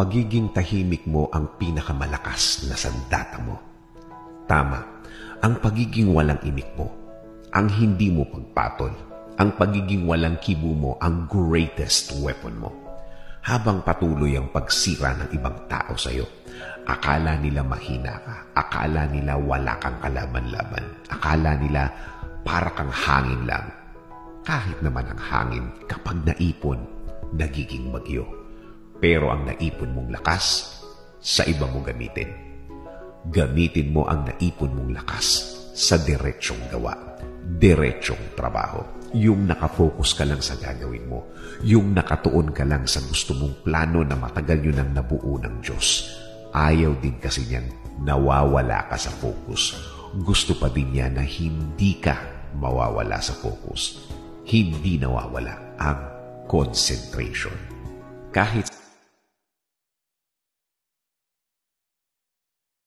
pagiging tahimik mo ang pinakamalakas na sandata mo. Tama, ang pagiging walang imik mo, ang hindi mo pagpatol, ang pagiging walang kibo mo ang greatest weapon mo. Habang patuloy ang pagsira ng ibang tao sa iyo, akala nila mahina ka, akala nila wala kang kalaban-laban, akala nila para kang hangin lang. Kahit naman ang hangin kapag naipon, nagiging bagyo. Pero ang naipon mong lakas, sa iba mo gamitin. Gamitin mo ang naipon mong lakas sa diretsyong gawa, diretsyong trabaho. Yung nakafocus ka lang sa gagawin mo. Yung nakatuon ka lang sa gusto mong plano na matagal yun ang nabuo ng Diyos. Ayaw din kasi niyan nawawala ka sa focus. Gusto pa din niya na hindi ka mawawala sa focus. Hindi nawawala ang concentration. Kahit